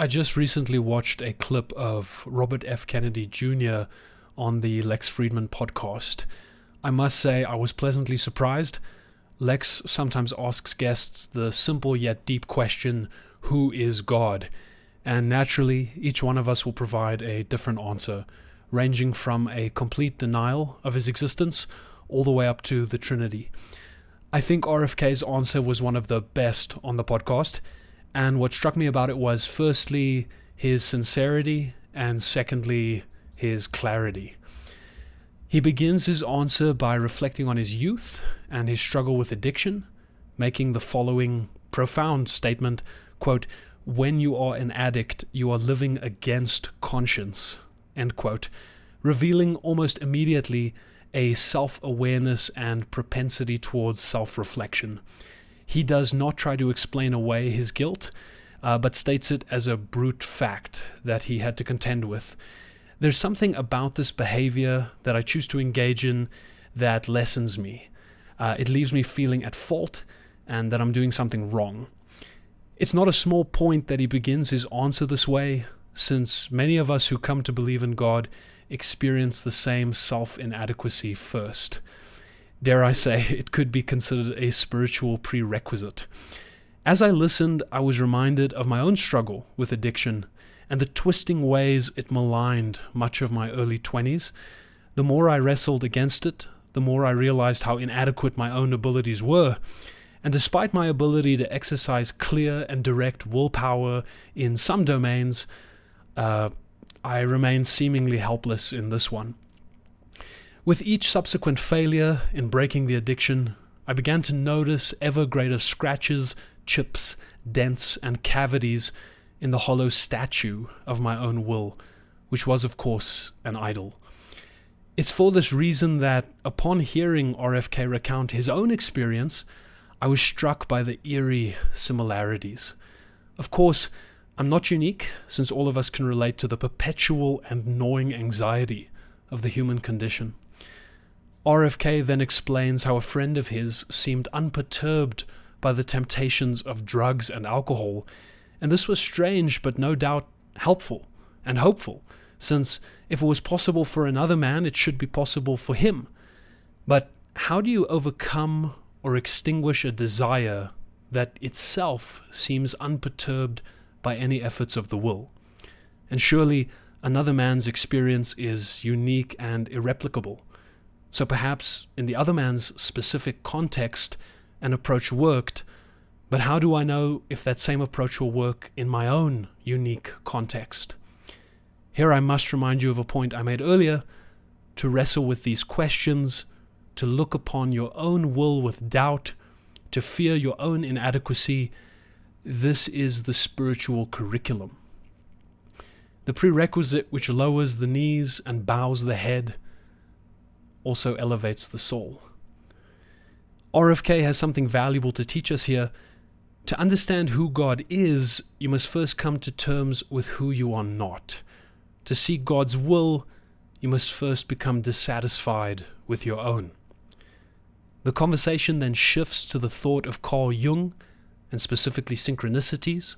I just recently watched a clip of Robert F. Kennedy Jr. on the Lex Fridman podcast. I must say I was pleasantly surprised. Lex sometimes asks guests the simple yet deep question, who is God? And naturally, each one of us will provide a different answer, ranging from a complete denial of his existence all the way up to the Trinity. I think RFK's answer was one of the best on the podcast. And what struck me about it was, firstly, his sincerity, and secondly, his clarity. He begins his answer by reflecting on his youth and his struggle with addiction, making the following profound statement, quote, "When you are an addict, you are living against conscience," end quote, revealing almost immediately a self-awareness and propensity towards self-reflection. He does not try to explain away his guilt, but states it as a brute fact that he had to contend with. There's something about this behavior that I choose to engage in that lessens me. It leaves me feeling at fault and that I'm doing something wrong. It's not a small point that he begins his answer this way, since many of us who come to believe in God experience the same self-inadequacy first. Dare I say, it could be considered a spiritual prerequisite. As I listened, I was reminded of my own struggle with addiction and the twisting ways it maligned much of my early 20s. The more I wrestled against it, the more I realized how inadequate my own abilities were. And despite my ability to exercise clear and direct willpower in some domains, I remained seemingly helpless in this one. With each subsequent failure in breaking the addiction, I began to notice ever greater scratches, chips, dents, and cavities in the hollow statue of my own will, which was, of course, an idol. It's for this reason that, upon hearing RFK recount his own experience, I was struck by the eerie similarities. Of course, I'm not unique, since all of us can relate to the perpetual and gnawing anxiety of the human condition. RFK then explains how a friend of his seemed unperturbed by the temptations of drugs and alcohol, and this was strange but no doubt helpful and hopeful, since if it was possible for another man, it should be possible for him. But how do you overcome or extinguish a desire that itself seems unperturbed by any efforts of the will? And surely another man's experience is unique and irreplicable. So perhaps in the other man's specific context, an approach worked, but how do I know if that same approach will work in my own unique context? Here I must remind you of a point I made earlier: to wrestle with these questions, to look upon your own will with doubt, to fear your own inadequacy. This is the spiritual curriculum. The prerequisite which lowers the knees and bows the head also elevates the soul. RFK has something valuable to teach us here. To understand who God is, you must first come to terms with who you are not. To seek God's will, you must first become dissatisfied with your own. The conversation then shifts to the thought of Carl Jung, and specifically synchronicities.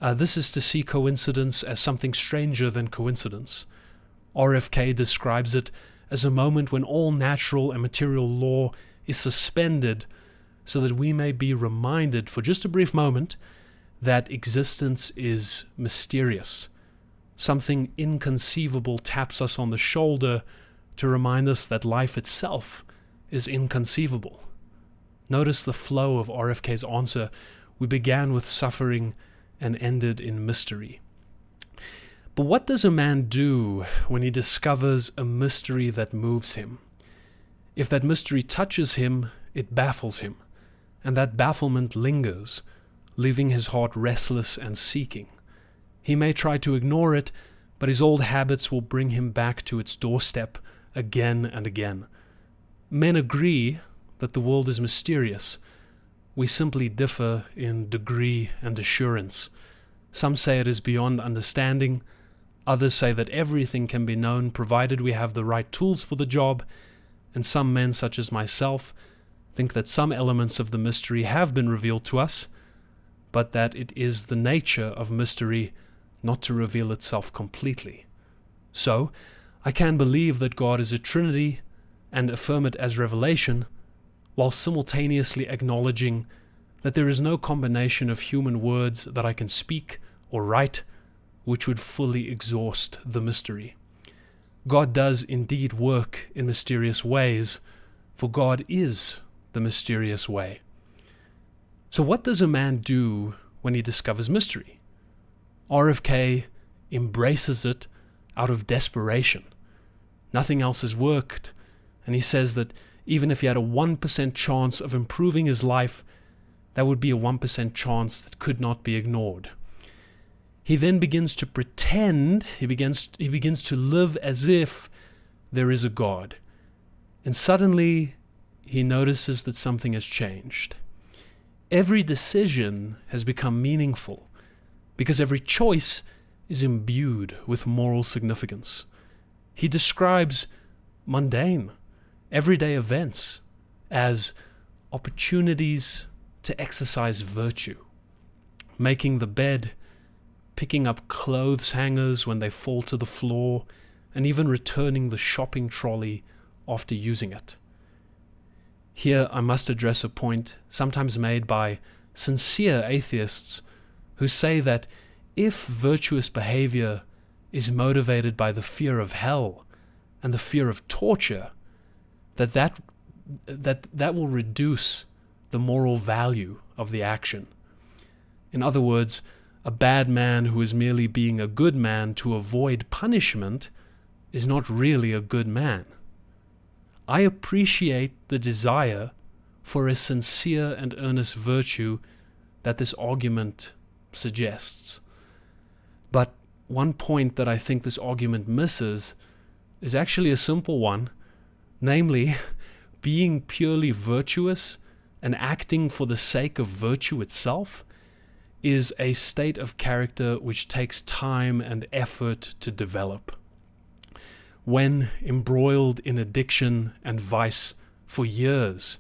This is to see coincidence as something stranger than coincidence. RFK describes it as a moment when all natural and material law is suspended so that we may be reminded for just a brief moment that existence is mysterious. Something inconceivable taps us on the shoulder to remind us that life itself is inconceivable. Notice the flow of RFK's answer. We began with suffering and ended in mystery. But what does a man do when he discovers a mystery that moves him? If that mystery touches him, it baffles him, and that bafflement lingers, leaving his heart restless and seeking. He may try to ignore it, but his old habits will bring him back to its doorstep again and again. Men agree that the world is mysterious. We simply differ in degree and assurance. Some say it is beyond understanding. Others say that everything can be known provided we have the right tools for the job. And some men, such as myself, think that some elements of the mystery have been revealed to us, but that it is the nature of mystery not to reveal itself completely. So, I can believe that God is a Trinity and affirm it as revelation, while simultaneously acknowledging that there is no combination of human words that I can speak or write which would fully exhaust the mystery. God does indeed work in mysterious ways, for God is the mysterious way. So what does a man do when he discovers mystery? RFK embraces it out of desperation. Nothing else has worked, and he says that even if he had a 1% chance of improving his life, that would be a 1% chance that could not be ignored. He then begins to pretend, he begins to live as if there is a God. And suddenly, he notices that something has changed. Every decision has become meaningful because every choice is imbued with moral significance. He describes mundane, everyday events as opportunities to exercise virtue, making the bed, picking up clothes hangers when they fall to the floor, and even returning the shopping trolley after using it. Here I must address a point sometimes made by sincere atheists who say that if virtuous behavior is motivated by the fear of hell and the fear of torture, that will reduce the moral value of the action. In other words, a bad man who is merely being a good man to avoid punishment is not really a good man. I appreciate the desire for a sincere and earnest virtue that this argument suggests. But one point that I think this argument misses is actually a simple one, namely, being purely virtuous and acting for the sake of virtue itself is a state of character which takes time and effort to develop. When embroiled in addiction and vice for years,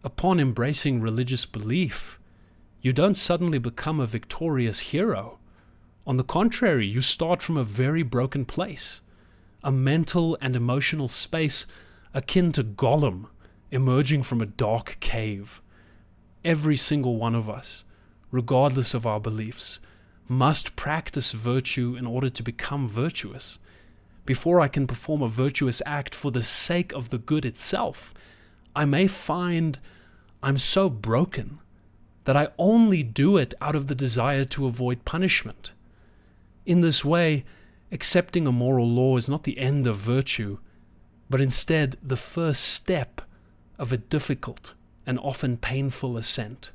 upon embracing religious belief, you don't suddenly become a victorious hero. On the contrary, you start from a very broken place, a mental and emotional space akin to Gollum emerging from a dark cave. Every single one of us, regardless of our beliefs, must practice virtue in order to become virtuous. Before I can perform a virtuous act for the sake of the good itself, I may find I'm so broken that I only do it out of the desire to avoid punishment. In this way, accepting a moral law is not the end of virtue, but instead the first step of a difficult and often painful ascent.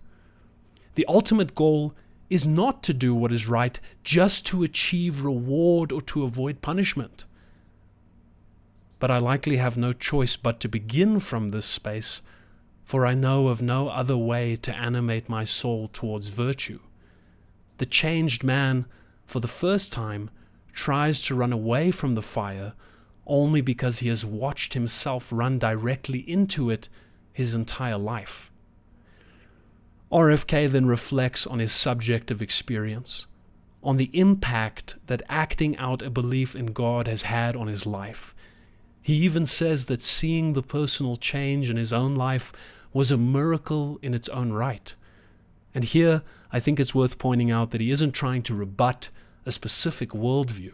The ultimate goal is not to do what is right just to achieve reward or to avoid punishment. But I likely have no choice but to begin from this space, for I know of no other way to animate my soul towards virtue. The changed man, for the first time, tries to run away from the fire only because he has watched himself run directly into it his entire life. RFK then reflects on his subjective experience, on the impact that acting out a belief in God has had on his life. He even says that seeing the personal change in his own life was a miracle in its own right. And here, I think it's worth pointing out that he isn't trying to rebut a specific worldview,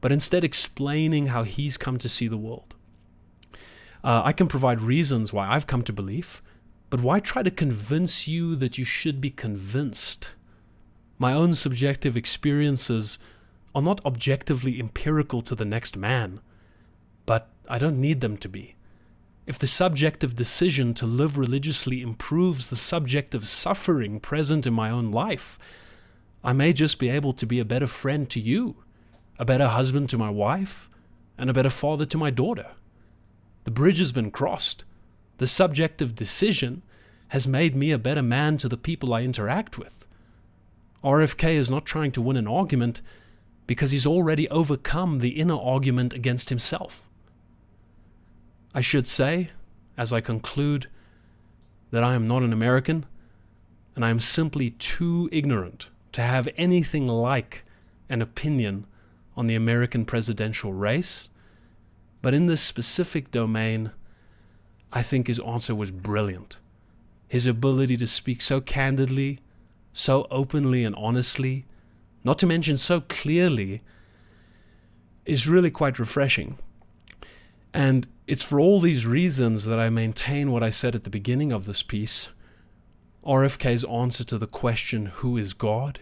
but instead explaining how he's come to see the world. I can provide reasons why I've come to belief, but why try to convince you that you should be convinced? My own subjective experiences are not objectively empirical to the next man, but I don't need them to be. If the subjective decision to live religiously improves the subjective suffering present in my own life, I may just be able to be a better friend to you, a better husband to my wife, and a better father to my daughter. The bridge has been crossed. The subjective decision has made me a better man to the people I interact with. RFK is not trying to win an argument because he's already overcome the inner argument against himself. I should say, as I conclude, that I am not an American, and I am simply too ignorant to have anything like an opinion on the American presidential race, but in this specific domain, I think his answer was brilliant. His ability to speak so candidly, so openly and honestly, not to mention so clearly, is really quite refreshing. And it's for all these reasons that I maintain what I said at the beginning of this piece. RFK's answer to the question, who is God,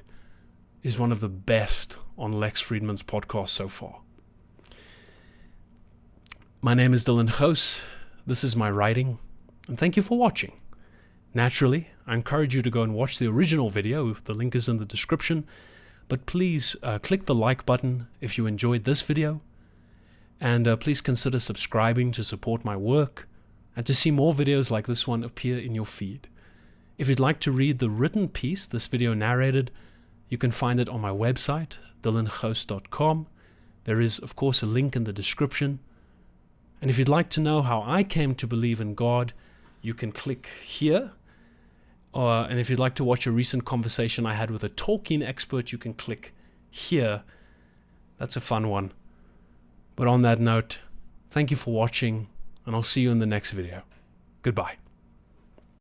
is one of the best on Lex Fridman's podcast so far. My name is Dylan Gous. This is my writing, and thank you for watching. Naturally, I encourage you to go and watch the original video. The link is in the description. But please click the like button if you enjoyed this video. And please consider subscribing to support my work and to see more videos like this one appear in your feed. If you'd like to read the written piece this video narrated, you can find it on my website, dylangous.com. There is, of course, a link in the description. And if you'd like to know how I came to believe in God, you can click here. And if you'd like to watch a recent conversation I had with a Tolkien expert, you can click here. That's a fun one. But on that note, thank you for watching, and I'll see you in the next video. Goodbye.